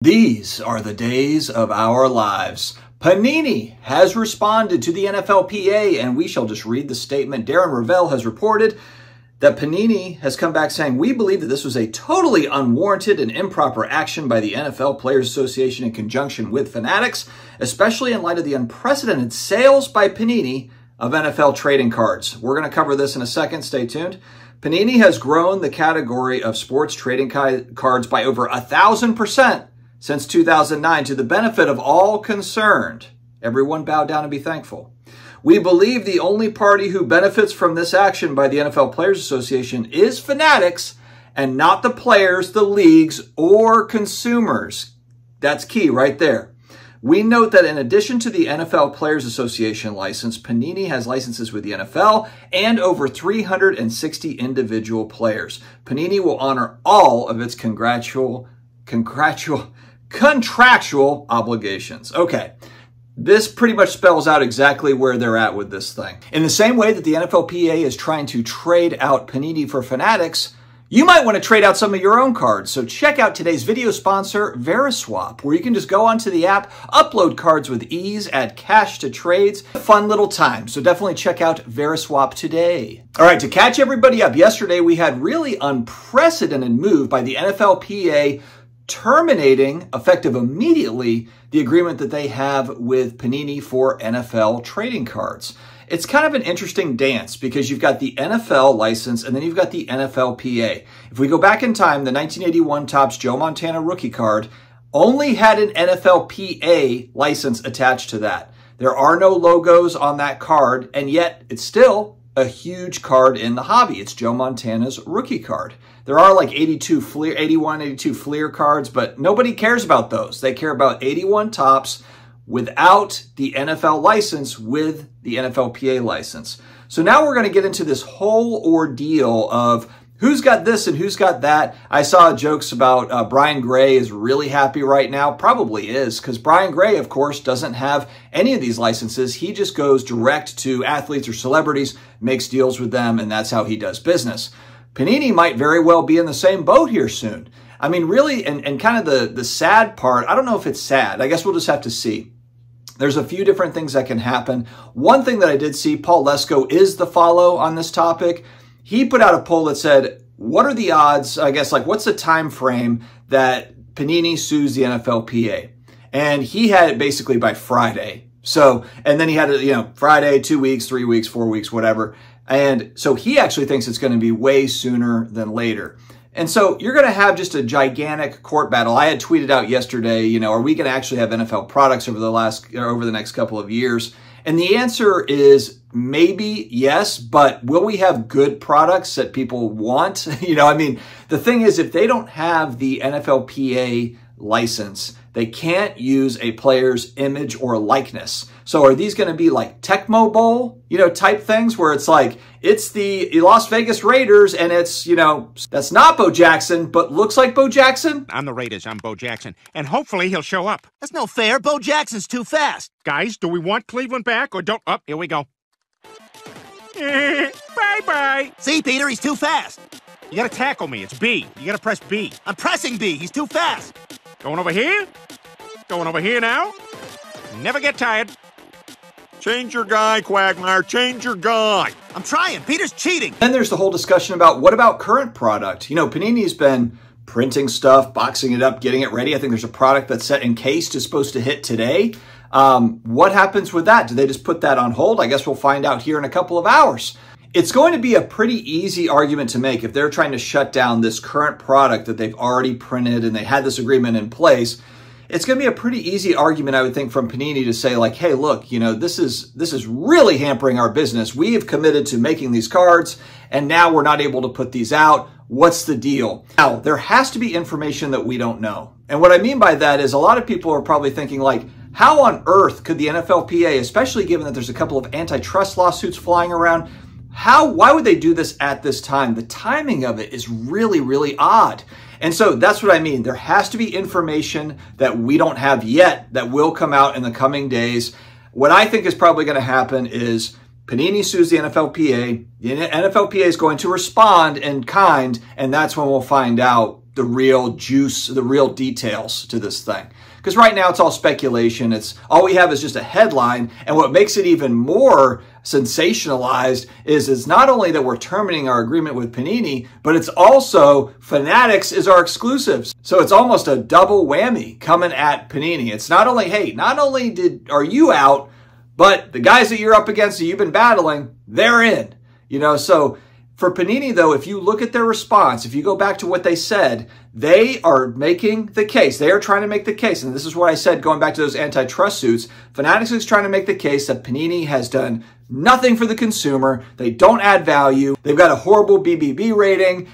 These are the days of our lives. Panini has responded to the NFLPA, and we shall just read the statement. Darren Ravel has reported that Panini has come back saying, "We believe that this was a totally unwarranted and improper action by the NFL Players Association in conjunction with Fanatics, especially in light of the unprecedented sales by Panini of NFL trading cards." We're going to cover this in a second. Stay tuned. Panini has grown the category of sports trading cards by over 1,000% since 2009 to the benefit of all concerned. Everyone bow down and be thankful. "We believe the only party who benefits from this action by the NFL Players Association is Fanatics and not the players, the leagues, or consumers." That's key right there. "We note that in addition to the NFL Players Association license, Panini has licenses with the NFL and over 360 individual players. Panini will honor all of its contractual obligations." Okay, this pretty much spells out exactly where they're at with this thing. In the same way that the NFLPA is trying to trade out Panini for Fanatics, you might want to trade out some of your own cards. So check out today's video sponsor, VeriSwap, where you can just go onto the app, upload cards with ease, add cash to trades. A fun little time. So definitely check out VeriSwap today. All right, to catch everybody up, yesterday we had really unprecedented move by the NFLPA terminating, effective immediately, the agreement that they have with Panini for NFL trading cards. It's kind of an interesting dance because you've got the NFL license and then you've got the NFLPA. If we go back in time, the 1981 Topps Joe Montana rookie card only had an NFLPA license attached to that. There are no logos on that card, and yet it's still a huge card in the hobby. It's Joe Montana's rookie card. There are like 81, 82 Fleer cards, but nobody cares about those. They care about 81 Topps without the NFL license with the NFLPA license. So now we're going to get into this whole ordeal of who's got this and who's got that. I saw jokes about Brian Gray is really happy right now. Probably is, because Brian Gray, of course, doesn't have any of these licenses. He just goes direct to athletes or celebrities, makes deals with them, and that's how he does business. Panini might very well be in the same boat here soon. I mean, really, and kind of the sad part, I don't know if it's sad. I guess we'll just have to see. There's a few different things that can happen. One thing that I did see, Paul Lesko is the follow on this topic. He put out a poll that said, what are the odds, I guess, like what's the time frame that Panini sues the NFLPA? And he had it basically by Friday. So, and then he had it, Friday, 2 weeks, 3 weeks, 4 weeks, whatever. And so he actually thinks it's going to be way sooner than later. And so you're going to have just a gigantic court battle. I had tweeted out yesterday, are we going to actually have NFL products over the next couple of years? And the answer is maybe yes, but will we have good products that people want? The thing is, if they don't have the NFLPA license, they can't use a player's image or likeness. So are these going to be like Tecmo Bowl, type things where it's like, it's the Las Vegas Raiders and it's, that's not Bo Jackson, but looks like Bo Jackson? I'm the Raiders, I'm Bo Jackson, and hopefully he'll show up. That's no fair. Bo Jackson's too fast. Guys, do we want Cleveland back or don't? Oh, here we go. Bye-bye. See, Peter, he's too fast. You gotta tackle me. It's B. You gotta press B. I'm pressing B. He's too fast. Going over here. Going over here now. Never get tired. Change your guy, Quagmire. Change your guy. I'm trying. Peter's cheating. Then there's the whole discussion about what about current product? Panini's been printing stuff, boxing it up, getting it ready. I think there's a product that's set encased is supposed to hit today. What happens with that? Do they just put that on hold? I guess we'll find out here in a couple of hours. It's going to be a pretty easy argument to make if they're trying to shut down this current product that they've already printed and they had this agreement in place. It's going to be a pretty easy argument, I would think, from Panini to say like, hey, look, this is really hampering our business. We have committed to making these cards and now we're not able to put these out. What's the deal? Now, there has to be information that we don't know. And what I mean by that is a lot of people are probably thinking like, how on earth could the NFLPA, especially given that there's a couple of antitrust lawsuits flying around, why would they do this at this time? The timing of it is really, really odd. And so that's what I mean. There has to be information that we don't have yet that will come out in the coming days. What I think is probably going to happen is Panini sues the NFLPA. The NFLPA is going to respond in kind, and that's when we'll find out the real juice, the real details to this thing. Because right now it's all speculation. It's all we have is just a headline. And what makes it even more sensationalized is it's not only that we're terminating our agreement with Panini, but it's also Fanatics is our exclusives. So it's almost a double whammy coming at Panini. It's not only, hey, not only are you out, but the guys that you're up against that you've been battling, they're in. You know, so for Panini, though, if you look at their response, if you go back to what they said, they are making the case. They are trying to make the case. And this is what I said going back to those antitrust suits. Fanatics is trying to make the case that Panini has done nothing for the consumer. They don't add value. They've got a horrible BBB rating.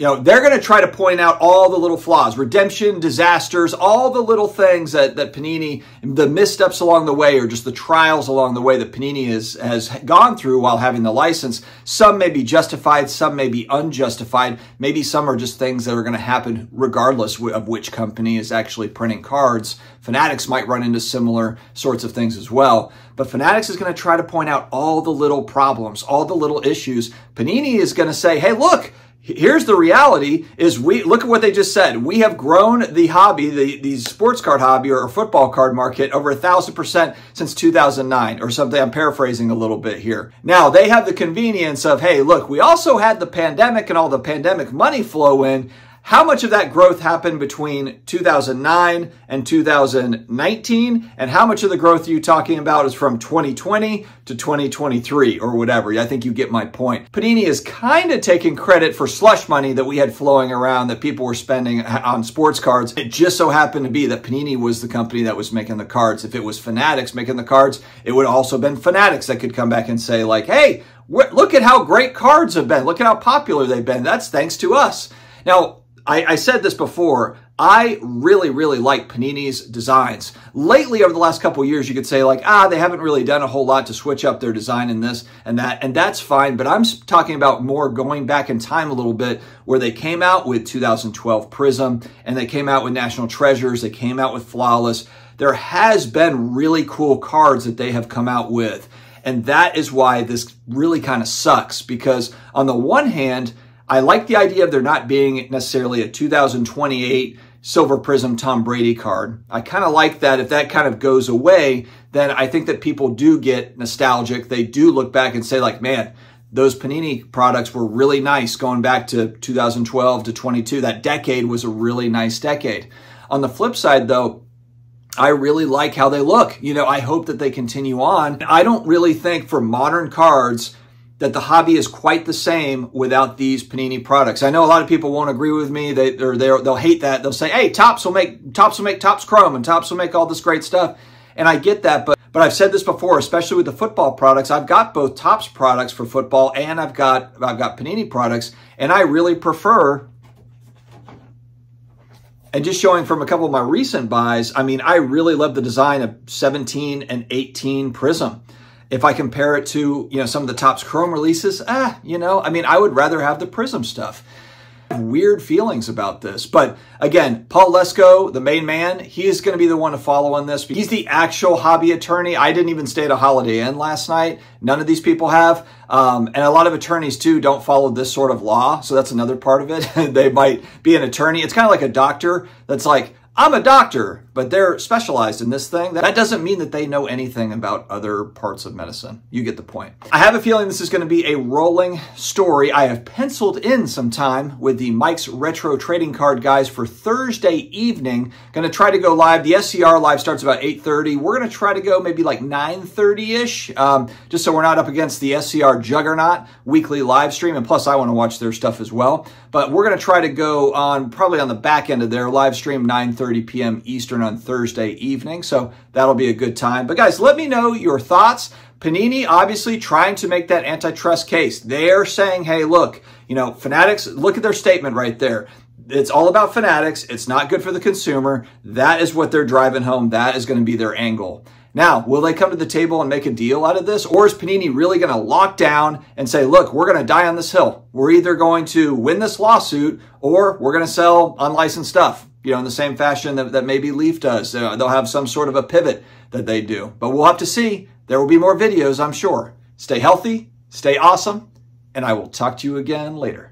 You know, they're going to try to point out all the little flaws, redemption, disasters, all the little things that Panini, the missteps along the way, or just the trials along the way that Panini has gone through while having the license. Some may be justified, some may be unjustified. Maybe some are just things that are going to happen regardless of which company is actually printing cards. Fanatics might run into similar sorts of things as well. But Fanatics is going to try to point out all the little problems, all the little issues. Panini is going to say, hey, look, here's the reality is look at what they just said. We have grown the hobby, the sports card hobby or football card market over 1,000% since 2009 or something. I'm paraphrasing a little bit here. Now they have the convenience of, hey, look, we also had the pandemic and all the pandemic money flow in. How much of that growth happened between 2009 and 2019? And how much of the growth are you talking about is from 2020 to 2023 or whatever? I think you get my point. Panini is kind of taking credit for slush money that we had flowing around that people were spending on sports cards. It just so happened to be that Panini was the company that was making the cards. If it was Fanatics making the cards, it would also been Fanatics that could come back and say like, hey, look at how great cards have been. Look at how popular they've been. That's thanks to us. Now, I said this before, I really, really like Panini's designs. Lately, over the last couple of years, you could say like, they haven't really done a whole lot to switch up their design in this and that, and that's fine. But I'm talking about more going back in time a little bit, where they came out with 2012 Prism, and they came out with National Treasures, they came out with Flawless. There has been really cool cards that they have come out with. And that is why this really kind of sucks, because on the one hand, I like the idea of there not being necessarily a 2028 Silver Prism Tom Brady card. I kind of like that. If that kind of goes away, then I think that people do get nostalgic. They do look back and say like, man, those Panini products were really nice going back to 2012 to 22. That decade was a really nice decade. On the flip side, though, I really like how they look. You know, I hope that they continue on. I don't really think for modern cards that the hobby is quite the same without these Panini products. I know a lot of people won't agree with me. They'll hate that. They'll say, hey, Topps will make Topps Chrome and Topps will make all this great stuff. And I get that, but I've said this before, especially with the football products. I've got both Topps products for football and I've got Panini products, and I really prefer. And just showing from a couple of my recent buys, I mean, I really love the design of 17 and 18 Prism. If I compare it to, some of the Topps Chrome releases, I would rather have the Prism stuff. Weird feelings about this. But again, Paul Lesko, the main man, he's going to be the one to follow on this. He's the actual hobby attorney. I didn't even stay at a Holiday Inn last night. None of these people have. And a lot of attorneys, too, don't follow this sort of law. So that's another part of it. They might be an attorney. It's kind of like a doctor that's like, I'm a doctor, but they're specialized in this thing. That doesn't mean that they know anything about other parts of medicine. You get the point. I have a feeling this is going to be a rolling story. I have penciled in some time with the Mike's Retro Trading Card guys for Thursday evening. Going to try to go live. The SCR live starts about 8:30. We're going to try to go maybe like 9:30-ish, just so we're not up against the SCR Juggernaut weekly live stream. And plus, I want to watch their stuff as well. But we're going to try to go on probably on the back end of their live stream, 9:30 p.m. Eastern on Thursday evening. So that'll be a good time. But guys, let me know your thoughts. Panini obviously trying to make that antitrust case. They're saying, hey, look, Fanatics, look at their statement right there. It's all about Fanatics. It's not good for the consumer. That is what they're driving home. That is going to be their angle. Now, will they come to the table and make a deal out of this? Or is Panini really going to lock down and say, look, we're going to die on this hill. We're either going to win this lawsuit or we're going to sell unlicensed stuff, in the same fashion that maybe Leaf does. They'll have some sort of a pivot that they do. But we'll have to see. There will be more videos, I'm sure. Stay healthy, stay awesome, and I will talk to you again later.